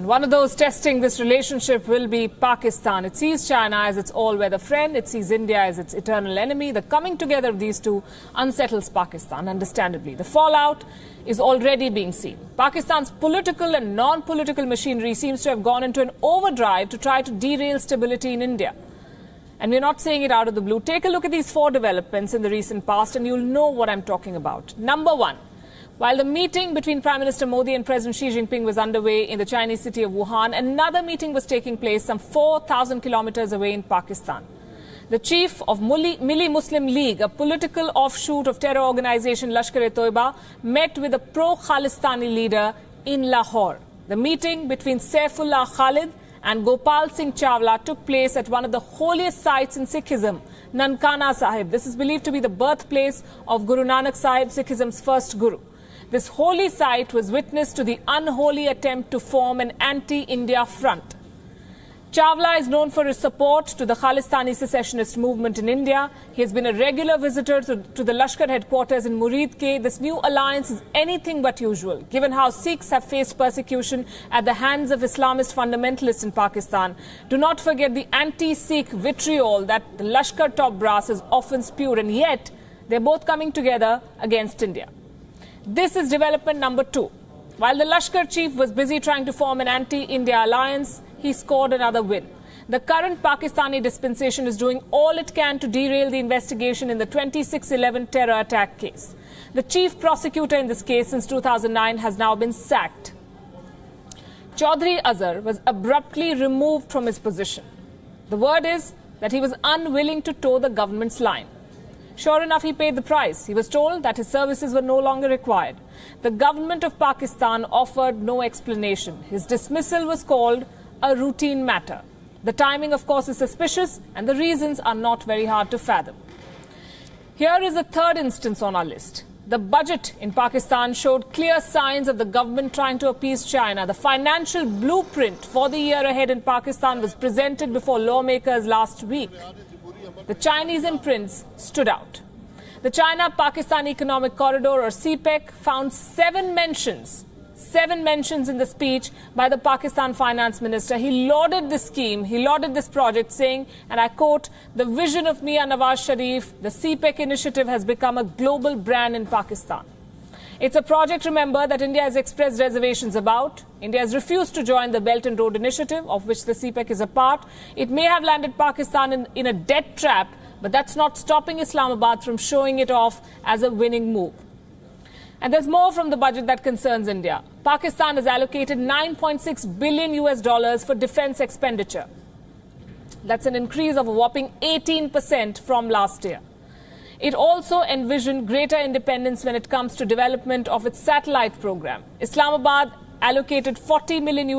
And one of those testing this relationship will be Pakistan. It sees China as its all-weather friend. It sees India as its eternal enemy. The coming together of these two unsettles Pakistan, understandably. The fallout is already being seen. Pakistan's political and non-political machinery seems to have gone into an overdrive to try to derail stability in India. And we're not saying it out of the blue. Take a look at these 4 developments in the recent past and you'll know what I'm talking about. Number 1. While the meeting between Prime Minister Modi and President Xi Jinping was underway in the Chinese city of Wuhan, another meeting was taking place some 4,000 kilometers away in Pakistan. The chief of Milli Muslim League, a political offshoot of terror organization Lashkar-e-Toiba, met with a pro-Khalistani leader in Lahore. The meeting between Saifullah Khalid and Gopal Singh Chawla took place at one of the holiest sites in Sikhism, Nankana Sahib. This is believed to be the birthplace of Guru Nanak Sahib, Sikhism's first guru. This holy site was witness to the unholy attempt to form an anti-India front. Chawla is known for his support to the Khalistani secessionist movement in India. He has been a regular visitor to the Lashkar headquarters in Muridke. This new alliance is anything but usual, given how Sikhs have faced persecution at the hands of Islamist fundamentalists in Pakistan. Do not forget the anti-Sikh vitriol that the Lashkar top brass has often spewed, and yet they're both coming together against India. This is development number 2. While the Lashkar chief was busy trying to form an anti-India alliance, he scored another win. The current Pakistani dispensation is doing all it can to derail the investigation in the 26/11 terror attack case. The chief prosecutor in this case since 2009 has now been sacked. Chaudhry Azhar was abruptly removed from his position. The word is that he was unwilling to toe the government's line. Sure enough, he paid the price. He was told that his services were no longer required. The government of Pakistan offered no explanation. His dismissal was called a routine matter. The timing, of course, is suspicious, and the reasons are not very hard to fathom. Here is a third instance on our list. The budget in Pakistan showed clear signs of the government trying to appease China. The financial blueprint for the year ahead in Pakistan was presented before lawmakers last week. The Chinese imprints stood out. The China-Pakistan Economic Corridor, or CPEC, found 7 mentions in the speech by the Pakistan finance minister. He lauded this scheme, he lauded this project, saying, and I quote, "The vision of Mian Nawaz Sharif, the CPEC initiative has become a global brand in Pakistan." It's a project, remember, that India has expressed reservations about. India has refused to join the Belt and Road Initiative, of which the CPEC is a part. It may have landed Pakistan in a debt trap, but that's not stopping Islamabad from showing it off as a winning move. And there's more from the budget that concerns India. Pakistan has allocated $9.6 billion for defense expenditure. That's an increase of a whopping 18% from last year. It also envisioned greater independence when it comes to development of its satellite program. Islamabad allocated $40 million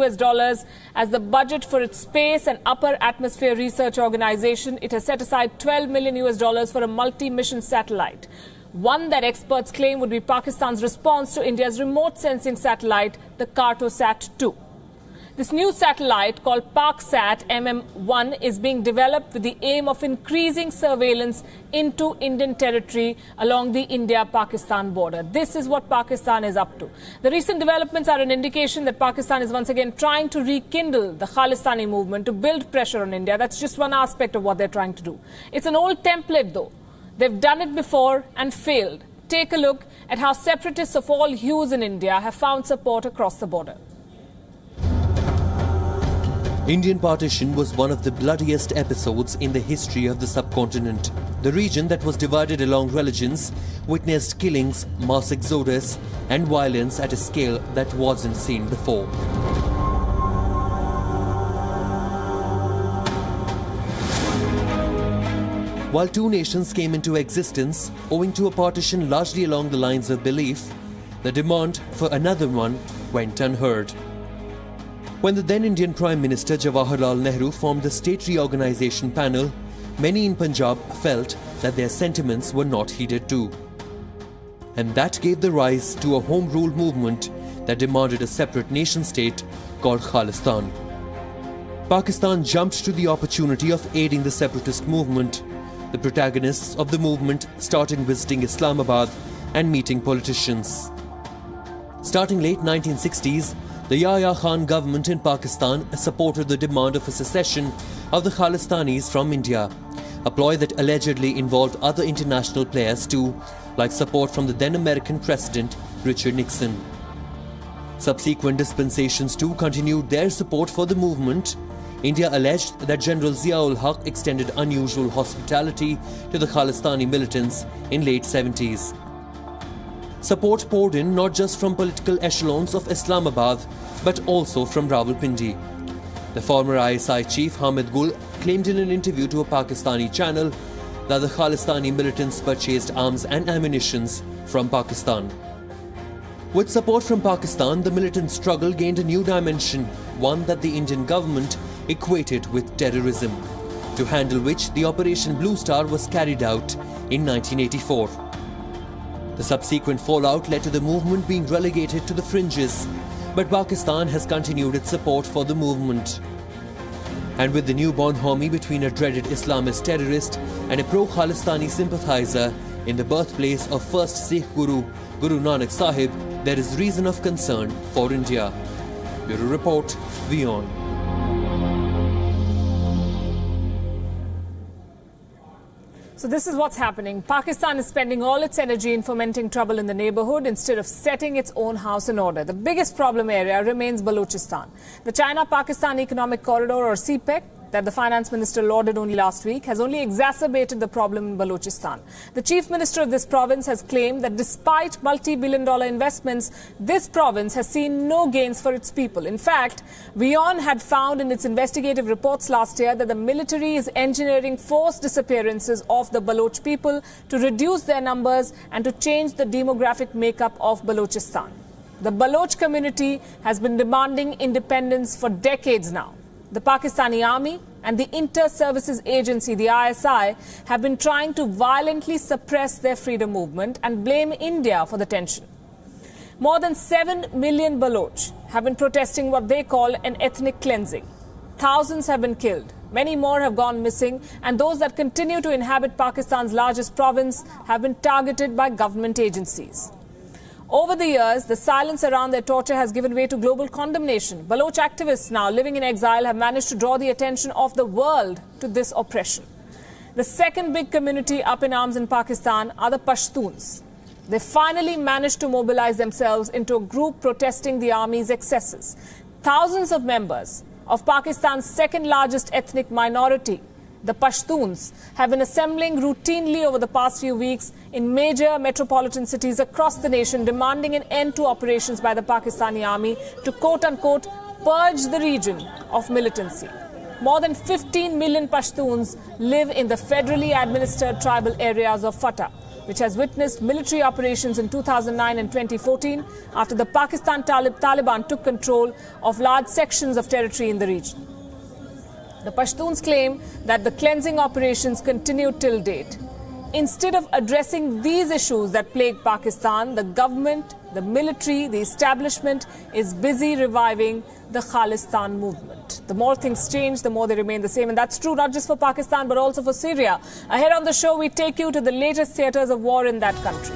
as the budget for its space and upper atmosphere research organization. It has set aside $12 million for a multi-mission satellite, one that experts claim would be Pakistan's response to India's remote sensing satellite, the Cartosat-2. This new satellite, called PakSat MM-1, is being developed with the aim of increasing surveillance into Indian territory along the India-Pakistan border. This is what Pakistan is up to. The recent developments are an indication that Pakistan is once again trying to rekindle the Khalistani movement to build pressure on India. That's just one aspect of what they're trying to do. It's an old template, though. They've done it before and failed. Take a look at how separatists of all hues in India have found support across the border. Indian partition was one of the bloodiest episodes in the history of the subcontinent. The region that was divided along religions witnessed killings, mass exodus and violence at a scale that wasn't seen before. While 2 nations came into existence owing to a partition largely along the lines of belief, the demand for another one went unheard. When the then Indian Prime Minister Jawaharlal Nehru formed the State Reorganisation Panel, many in Punjab felt that their sentiments were not heeded too. And that gave the rise to a home rule movement that demanded a separate nation-state called Khalistan. Pakistan jumped to the opportunity of aiding the separatist movement. The protagonists of the movement started visiting Islamabad and meeting politicians. Starting late 1960s, The Yahya Khan government in Pakistan supported the demand of a secession of the Khalistanis from India, a ploy that allegedly involved other international players too, like support from the then American President Richard Nixon. Subsequent dispensations too continued their support for the movement. India alleged that General Zia-ul Haq extended unusual hospitality to the Khalistani militants in late 70s. Support poured in not just from political echelons of Islamabad, but also from Rawalpindi. The former ISI chief Hamid Gul claimed in an interview to a Pakistani channel that the Khalistani militants purchased arms and ammunitions from Pakistan. With support from Pakistan, the militant struggle gained a new dimension, one that the Indian government equated with terrorism, to handle which the Operation Blue Star was carried out in 1984. The subsequent fallout led to the movement being relegated to the fringes, but Pakistan has continued its support for the movement. And with the newborn homie between a dreaded Islamist terrorist and a pro-Khalistani sympathizer in the birthplace of first Sikh Guru, Guru Nanak Sahib, there is reason of concern for India. Bureau Report, WION. So this is what's happening. Pakistan is spending all its energy in fomenting trouble in the neighborhood instead of setting its own house in order. The biggest problem area remains Balochistan. The China-Pakistan Economic Corridor, or CPEC, that the finance minister lauded only last week, has only exacerbated the problem in Balochistan. The chief minister of this province has claimed that despite multi-billion-dollar investments, this province has seen no gains for its people. In fact, WION had found in its investigative reports last year that the military is engineering forced disappearances of the Baloch people to reduce their numbers and to change the demographic makeup of Balochistan. The Baloch community has been demanding independence for decades now. The Pakistani Army and the Inter-Services Agency, the ISI, have been trying to violently suppress their freedom movement and blame India for the tension. More than 7 million Baloch have been protesting what they call an ethnic cleansing. Thousands have been killed. Many more have gone missing, and those that continue to inhabit Pakistan's largest province have been targeted by government agencies. Over the years, the silence around their torture has given way to global condemnation. Baloch activists now living in exile have managed to draw the attention of the world to this oppression. The second big community up in arms in Pakistan are the Pashtuns. They finally managed to mobilize themselves into a group protesting the army's excesses. Thousands of members of Pakistan's second largest ethnic minority, the Pashtuns, have been assembling routinely over the past few weeks in major metropolitan cities across the nation, demanding an end to operations by the Pakistani army to quote-unquote purge the region of militancy. More than 15 million Pashtuns live in the federally administered tribal areas of FATA, which has witnessed military operations in 2009 and 2014 after the Pakistan Taliban took control of large sections of territory in the region. The Pashtuns claim that the cleansing operations continued till date. Instead of addressing these issues that plague Pakistan, the government, the military, the establishment is busy reviving the Khalistan movement. The more things change, the more they remain the same. And that's true not just for Pakistan, but also for Syria. Ahead on the show, we take you to the latest theatres of war in that country.